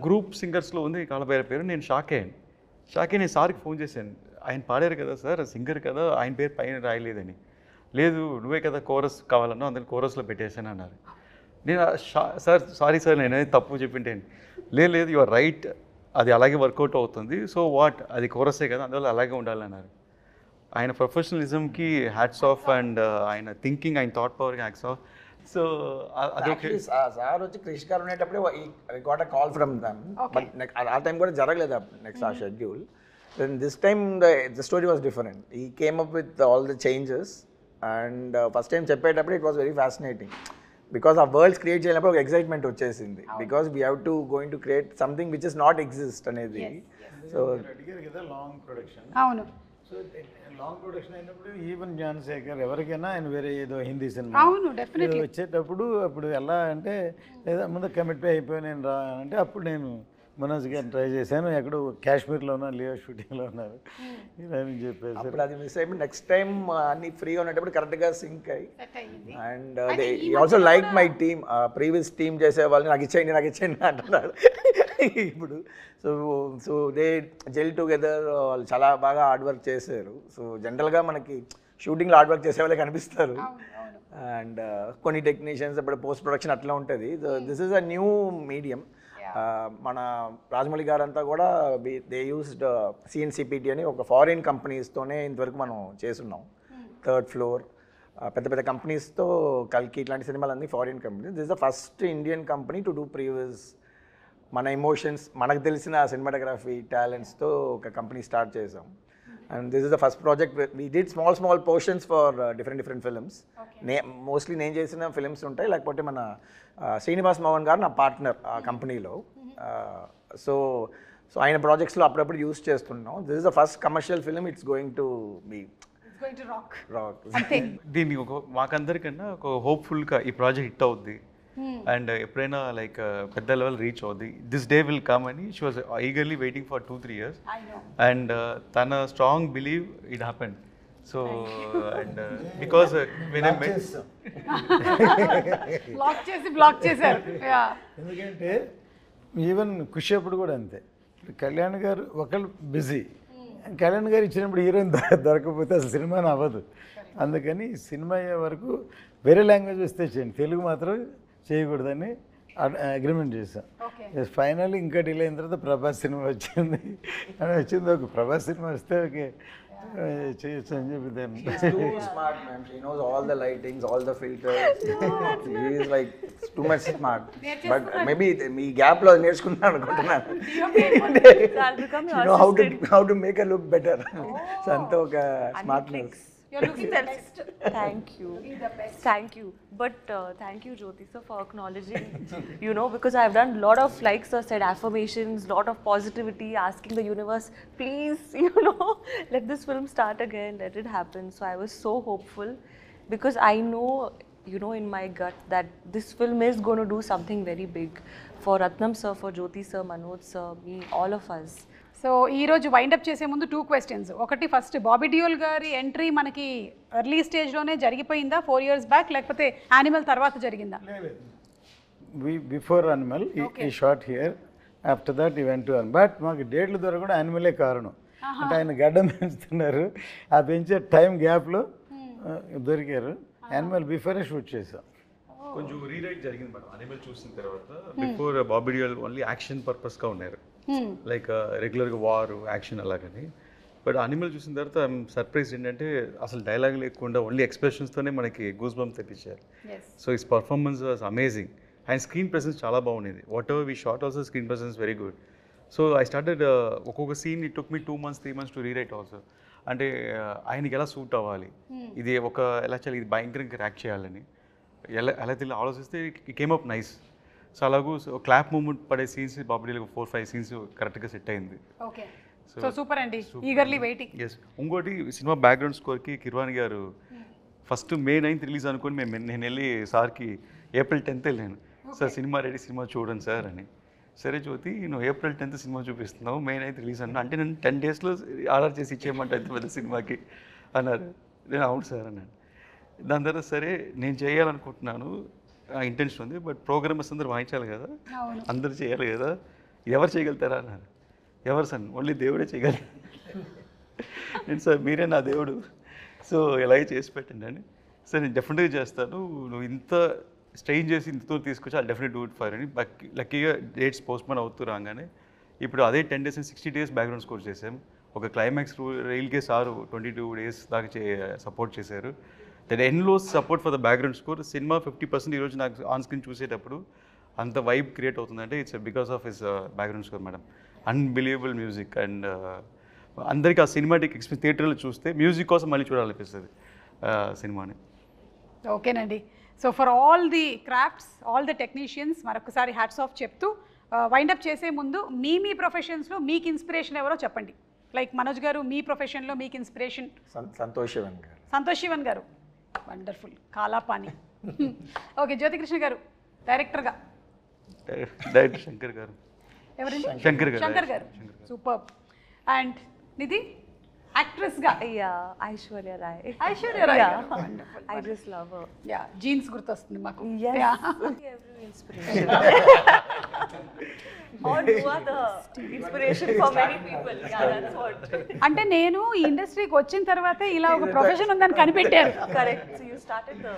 గ్రూప్ సింగర్స్లో ఉంది కాలభైరవి పేరు. నేను షాక్ అయ్యాను. నేను సార్కి ఫోన్ చేశాను, ఆయన పాడారు కదా సార్, సింగర్ కదా, ఆయన పేరు పైన రాయలేదని. లేదు నువ్వే కదా కోరస్ కావాలన్నా, అందులో కోరస్లో పెట్టేశాను అన్నారు. నేను సార్ సారీ సార్ నేనేది తప్పు చెప్పింటాను. లేదు యువర్ రైట్, అది అలాగే వర్కౌట్ అవుతుంది, సో వాట్ అది కోరసే కదా, అందువల్ల అలాగే ఉండాలన్నారు. ఆయన ప్రొఫెషనలిజంకి హ్యాట్స్ ఆఫ్, అండ్ ఆయన థింకింగ్, ఆయన థాట్ పవర్కి హ్యాట్స్ ఆఫ్. సో అదొకే. సార్ వచ్చి క్రిష్ గారు ఉండేటప్పుడే got a call from them, but ఆ టైం కూడా జరగలేదు నెక్స్ట్ ఆ schedule. Then this time the story was different. He came up with all the changes, and first time చెప్పేటప్పుడు it was very fascinating, because ఆ worlds create చేసినప్పుడు ఒక excitement వచ్చేసింది, because we have to going to create something which is not exist అనేది. So అడిగారు కదా long production. అవును. So long production అయినప్పుడు ఈవెన్ జ్ఞానశేఖర్ ఎవరికైనా ఆయన వేరే ఏదో హిందీ సినిమా అవును డెఫినెట్లీ వచ్చేటప్పుడు అప్పుడు ఎలా అంటే లేదా ముందు కమిట్ అయిపోయి నేను రా అంటే అప్పుడు నేను మనోజ్ గారిని ట్రై చేశాను, ఎక్కడో కాశ్మీర్లో ఉన్నారు, లియో షూటింగ్లో ఉన్నారు ఇలా అని చెప్పేసి. అప్పుడు అది మిస్ అయిపోయి నెక్స్ట్ టైం అన్ని ఫ్రీగా ఉన్నప్పుడు కరెక్ట్గా సింక్ అయ్యి, and they also like my team, previous team చేసే వాళ్ళని నాకు ఇచ్చేయండి అంటున్నాడు ఇప్పుడు. సో దే జెల్ టుగెదర్, వాళ్ళు చాలా బాగా హార్డ్ వర్క్ చేశారు. సో జనరల్గా మనకి షూటింగ్లో హార్డ్ వర్క్ చేసే వాళ్ళే కనిపిస్తారు, అండ్ కొన్ని టెక్నీషియన్స్ ఇప్పుడు పోస్ట్ ప్రొడక్షన్ అట్లా ఉంటుంది. This is a new medium. మన రాజమౌళి గారు అంతా కూడా దే యూస్డ్ CNCPT అని ఒక ఫారిన్ కంపెనీస్తోనే ఇంతవరకు మనం చేస్తున్నాం. 3rd ఫ్లోర్ పెద్ద పెద్ద కంపెనీస్తో కల్కి ఇట్లాంటి సినిమాలన్నీ foreign companies. This is the first Indian company to do previous మన ఎమోషన్స్, మనకు తెలిసిన సినిమాటోగ్రఫీ టాలెంట్స్తో ఒక కంపెనీ స్టార్ట్ చేసాం. And this is the first project. We did small portions for different films. Mostly నేను చేసిన ఫిల్మ్స్ ఉంటాయి, లేకపోతే మన శ్రీనివాస్ మోహన్ గారు నా పార్ట్నర్ ఆ కంపెనీలో. సో ఆయన ప్రాజెక్ట్స్లో అప్పుడప్పుడు యూస్ చేస్తున్నాం. This is the first commercial film, it's going to be rock. దీన్ని మాకందరికన్నా ఒక హోప్ఫుల్గా ఈ ప్రాజెక్ట్ హిట్ అవుద్ది, అండ్ ఎప్పుడైనా లైక్ పెద్ద లెవెల్ రీచ్ అవుద్ది, దిస్ డే విల్ కమ్ అని she was eagerly waiting for 2-3 years, and తన strong believe it happened. So and because when I met block చేశారు. ఎందుకంటే ఈవెన్ ఖుషి అప్పుడు కూడా అంతే, కళ్యాణ్ గారు ఒకళ్ళు బిజీ, కళ్యాణ్ గారు ఇచ్చినప్పుడు హీరోయిన్ దొరకకపోతే అసలు సినిమాని అవ్వదు. అందుకని సినిమా అయ్యే వరకు వేరే లాంగ్వేజ్ వస్తే చేయండి, తెలుగు మాత్రం చేయకూడదని అగ్రిమెంట్ చేశాం. ఫైనల్ ఇంకా డిలే అయిన తర్వాత ప్రభాస్ సినిమా వచ్చింది అని వచ్చింది. ఒక ప్రభాస్ సినిమా వస్తే ఓకే చేయొచ్చు అని చెప్పి దాన్ని. Too smart, ma'am. She knows all the lightings, all the filters. She is like too much smart. But maybe me gap lo నేర్చుకున్నాను అనుకుంటున్నాను. You know how to make her look better. So అంతా ఒక smartness. You're looking the best. Thank you. Thank you. But thank you, Jyoti sir, for acknowledging, because I've done a lot of, like sir said, affirmations, lot of positivity, asking the universe, please, let this film start again, let it happen. So I was so hopeful, because I know, in my gut that this film is going to do something very big for Ratnam sir, for Jyoti sir, Manoj sir, me, all of us. So ఈరోజు wind up చేసే ముందు 2 questions. ఒకటి, first Bobby Deol గారి entry మనకి early స్టేజ్లోనే జరిగిపోయిందా 4 years back, లేకపోతే animal తర్వాత జరిగిందా? బిఫోర్ అనిమల్ ఈ షార్ట్ హియర్, ఆఫ్టర్ దట్ ఈ వెంట్ టు అనిమల్. బట్ మాకు డేట్ల ద్వారా కూడా యానిమలే కారణం. అంటే ఆయన గడ్డం పెంచుతున్నారు, ఆ పెంచే టైం గ్యాప్లో దొరికారు. యానిమల్ బిఫోరే షూట్ చేసాం. కొంచెం రీరైట్ జరిగింది మేడం అనిమల్ చూసిన తర్వాత. Before Bobby Deol only action పర్పస్గా ఉన్నారు, లైక్ రెగ్యులర్గా వార్ యాక్షన్ అలాగని. బట్ అనిమల్ చూసిన తర్వాత ఐఎమ్ సర్ప్రైజ్ ఏంటంటే అసలు డైలాగ్ లేకుండా ఓన్లీ ఎక్స్ప్రెషన్స్తోనే మనకి గూస్ బంప్ తెప్పించారు. So his performance was amazing and screen presence చాలా బాగుండేది. Whatever we shot also screen presence very good. So I started ఒక్కొక్క scene it took me 2 months 3 months to rewrite also. అంటే ఆయనకి ఎలా suit అవ్వాలి, ఇది ఒక ఎలా చేయాలి, ఇది భయంకరంగా యాక్ట్ చేయాలని ఎలా తెలియదు ఆలోచిస్తే it came up nice. So అలాగూ క్లాప్ మూమెంట్ పడే సీన్స్ బాబుడీలకు 4-5 scenes కరెక్ట్గా సెట్ అయింది. ఓకే, సో సూపర్ అండి, ఈగర్లీ వెయిటింగ్. ఎస్, ఇంకోటి సినిమా బ్యాక్గ్రౌండ్ స్కోర్కి కిర్వాణి గారు ఫస్ట్ May 9th రిలీజ్ అనుకుని నేను వెళ్ళి సార్కి April 10th వెళ్ళాను. సార్ సినిమా రెడీ, సినిమా చూడండి సార్ అని. సరే జ్యోతి, నువ్వు April 10th సినిమా చూపిస్తున్నావు, May 9th రిలీజ్ అన్నా, అంటే నేను 10 daysలో ఆర్డర్ చేసి ఇచ్చేయమంటే ఎంత పెద్ద సినిమాకి అన్నారు. నేను అవును సార్ అన్నాను. దాని తర్వాత సరే నేను చేయాలనుకుంటున్నాను, ఇంటెన్షన్ ఉంది, బట్ ప్రోగ్రామర్స్ అందరూ వాయించాలి కదా, అందరూ చేయాలి కదా, ఎవరు చేయగలుగుతారా అన్నారు. ఎవరు సార్, ఓన్లీ దేవుడే చేయగలి. నేను సార్ మీరే నా దేవుడు, సో ఎలాగే చేసి పెట్టండి అని. సార్ నేను డెఫినెట్గా చేస్తాను, నువ్వు ఇంత స్ట్రెయిన్ చేసి ఇంతతో తీసుకొచ్చి అది డెఫినెట్ డూ ఇట్ ఫర్ అని. లక్కీగా డేట్స్ పోస్ట్పోన్ అవుతూ రాగానే ఇప్పుడు అదే 10 days and 60 days background score చేసాం. ఒక క్లైమాక్స్ రైల్కే సారు 22 days దాకా సపోర్ట్ చేశారు. That endless support for the background score. సినిమా 50% ఈరోజు నాకు ఆన్ స్క్రీన్ చూసేటప్పుడు అంత వైబ్ క్రియేట్ అవుతుందంటే it's because of his background score madam. Unbelievable music and అందరికీ ఆ సినిమాటిక్ ఎక్స్పీరియన్స్ థియేటర్లో చూస్తే మ్యూజిక్ కోసం మళ్ళీ చూడాలనిపిస్తుంది సినిమాని. ఓకేనండి, so for all the crafts, all the technicians మరొకసారి హ్యాట్స్ ఆఫ్ చెప్తూ వైండప్ చేసే ముందు మీ ప్రొఫెషన్స్లో మీకు ఇన్స్పిరేషన్ ఎవరో చెప్పండి. లైక్ మనోజ్ గారు, మీ ప్రొఫెషన్లో మీకు ఇన్స్పిరేషన్? సంతోష్ శివన్ గారు. సంతోష్ శివన్ గారు, వండర్ఫుల్, కాలాపాని. ఓకే, జ్యోతికృష్ణ గారు డైరెక్టర్గా? డైరెక్టర్ శంకర్ గారు. ఎవరండి? శంకర్ గారు. సూపర్. అండ్ నిధి యాక్ట్రెస్గా? Aishwarya Rai. Aishwarya Rai, I just love her. Yeah, Jeans గుర్తొస్తుంది మాకు. Yes. Every inspiration. Or you are the inspiration for many people. Yeah, that's what. అంటే నేను ఈ ఇండస్ట్రీకి వచ్చిన తర్వాతే ఇలా ఒక ప్రొఫెషన్ ఉందని కనిపెట్టారు. Correct. So you started the.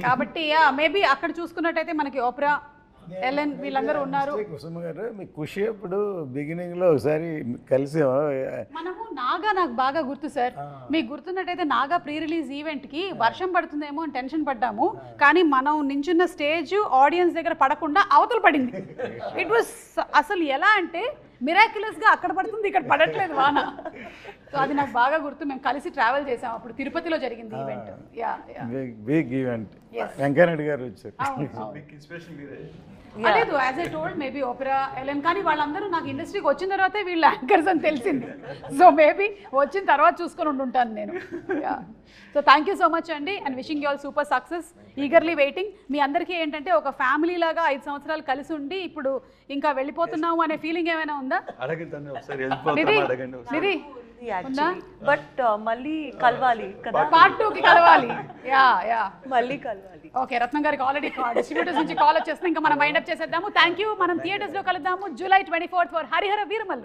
కాబట్టి మేబీ అక్కడ చూసుకున్నట్టయితే మనకి ఓప్రా, ఎలెన్ వీళ్ళందరూ ఉన్నారు. కుసుమ గారు, మీ ఖుషి అప్పుడు బిగినింగ్లో ఒకసారి కలిసామా? మనము నాగా, నాకు బాగా గుర్తు సార్, మీకు గుర్తున్నట్టయితే నాగా ప్రీ రిలీజ్ ఈవెంట్కి వర్షం పడుతుందేమో అని టెన్షన్ పడ్డాము, కానీ మనం నించున్న స్టేజ్ ఆడియన్స్ దగ్గర పడకుండా అవతల పడింది. ఇట్ వాస్ అసలు ఎలా అంటే మిరాక్యులస్గా అక్కడ పడుతుంది, ఇక్కడ పడట్లేదు వాన. సో అది నాకు బాగా గుర్తు. మేము కలిసి ట్రావెల్ చేసాం, అప్పుడు తిరుపతిలో జరిగింది ఈవెంట్. Big event. వెంకయ్యనాయుడు గారు వచ్చారు. లేదు, as I told maybe Opera, Ellen, కానీ వాళ్ళందరూ నాకు ఇండస్ట్రీకి వచ్చిన తర్వాతే వీళ్ళు యాంకర్స్ అని తెలిసింది. సో మేబీ వచ్చిన తర్వాత చూసుకొని ఉంటుంటాను నేను. So thank you so much అండి, and wishing you all super success. Eagerly waiting. మీ అందరికీ ఏంటంటే ఒక ఫ్యామిలీ లాగా 5 సంవత్సరాలు కలిసి ఉండి ఇప్పుడు ఇంకా వెళ్ళిపోతున్నాము అనే ఫీలింగ్ ఏమైనా ఉందా? నిధి ఉందా? బట్ మళ్ళీ కలవాలి కదా, Part 2కి కలవాలి. మళ్ళీ కలవాలి. ఓకే, రత్నం గారికి ఆల్రెడీ డిస్ట్రిబ్యూటర్స్ నుంచి కాల్ వచ్చేస్తుంది. ఇంకా మనం వైండప్ చేసేద్దాము. Thank you. మనం థియేటర్స్లో కలుద్దాము July 24th for Harihara Veeramallu.